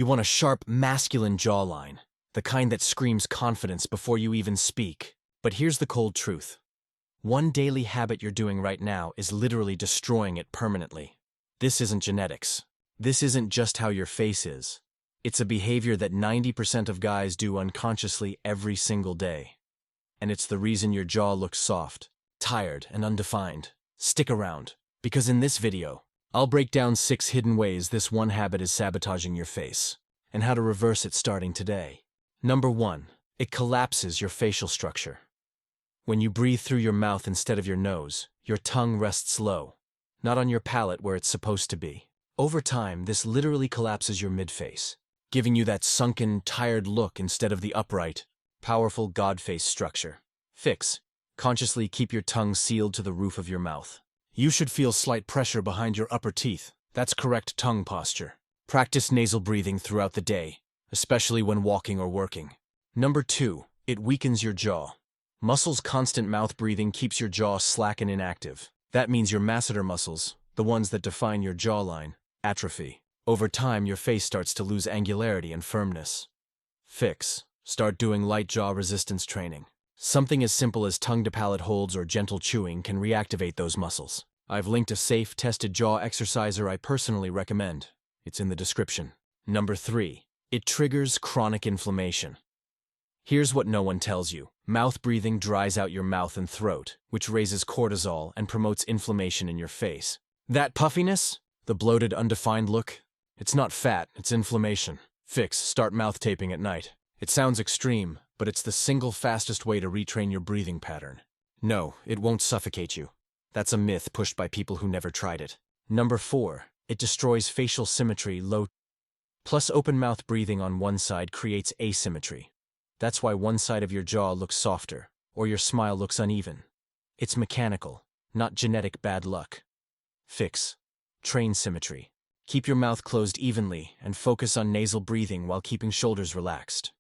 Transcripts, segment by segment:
You want a sharp, masculine jawline, the kind that screams confidence before you even speak. But here's the cold truth. One daily habit you're doing right now is literally destroying it permanently. This isn't genetics. This isn't just how your face is. It's a behavior that 90% of guys do unconsciously every single day. And it's the reason your jaw looks soft, tired, and undefined. Stick around, because in this video, I'll break down 6 hidden ways this one habit is sabotaging your face, and how to reverse it starting today. Number 1. It collapses your facial structure. When you breathe through your mouth instead of your nose, your tongue rests low, not on your palate where it's supposed to be. Over time, this literally collapses your midface, giving you that sunken, tired look instead of the upright, powerful God face structure. Fix. Consciously keep your tongue sealed to the roof of your mouth. You should feel slight pressure behind your upper teeth. That's correct tongue posture. Practice nasal breathing throughout the day, especially when walking or working. Number 2. It weakens your jaw. Muscles' constant mouth breathing keeps your jaw slack and inactive. That means your masseter muscles, the ones that define your jawline, atrophy. Over time, your face starts to lose angularity and firmness. Fix. Start doing light jaw resistance training. Something as simple as tongue-to-palate holds or gentle chewing can reactivate those muscles. I've linked a safe, tested jaw exerciser I personally recommend. It's in the description. Number 3. It triggers chronic inflammation. Here's what no one tells you. Mouth breathing dries out your mouth and throat, which raises cortisol and promotes inflammation in your face. That puffiness? The bloated, undefined look? It's not fat, it's inflammation. Fix. Start mouth taping at night. It sounds extreme, but it's the single fastest way to retrain your breathing pattern. No, it won't suffocate you. That's a myth pushed by people who never tried it. Number 4. It destroys facial symmetry. Plus open mouth breathing on one side creates asymmetry. That's why one side of your jaw looks softer, or your smile looks uneven. It's mechanical, not genetic bad luck. Fix. Train symmetry. Keep your mouth closed evenly and focus on nasal breathing while keeping shoulders relaxed.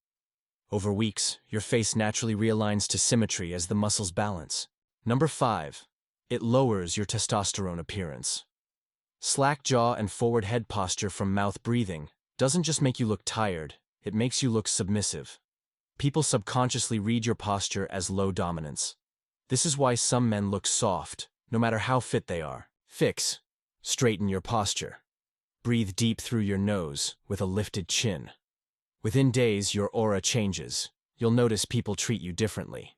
Over weeks, your face naturally realigns to symmetry as the muscles balance. Number 5. It lowers your testosterone appearance. Slack jaw and forward head posture from mouth breathing doesn't just make you look tired, it makes you look submissive. People subconsciously read your posture as low dominance. This is why some men look soft, no matter how fit they are. Fix. Straighten your posture. Breathe deep through your nose with a lifted chin. Within days, your aura changes. You'll notice people treat you differently.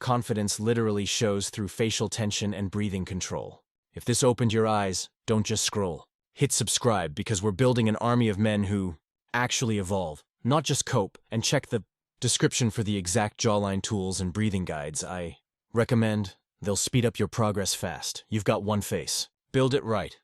Confidence literally shows through facial tension and breathing control. If this opened your eyes, don't just scroll. Hit subscribe because we're building an army of men who actually evolve, not just cope, and check the description for the exact jawline tools and breathing guides I recommend. They'll speed up your progress fast. You've got one face. Build it right.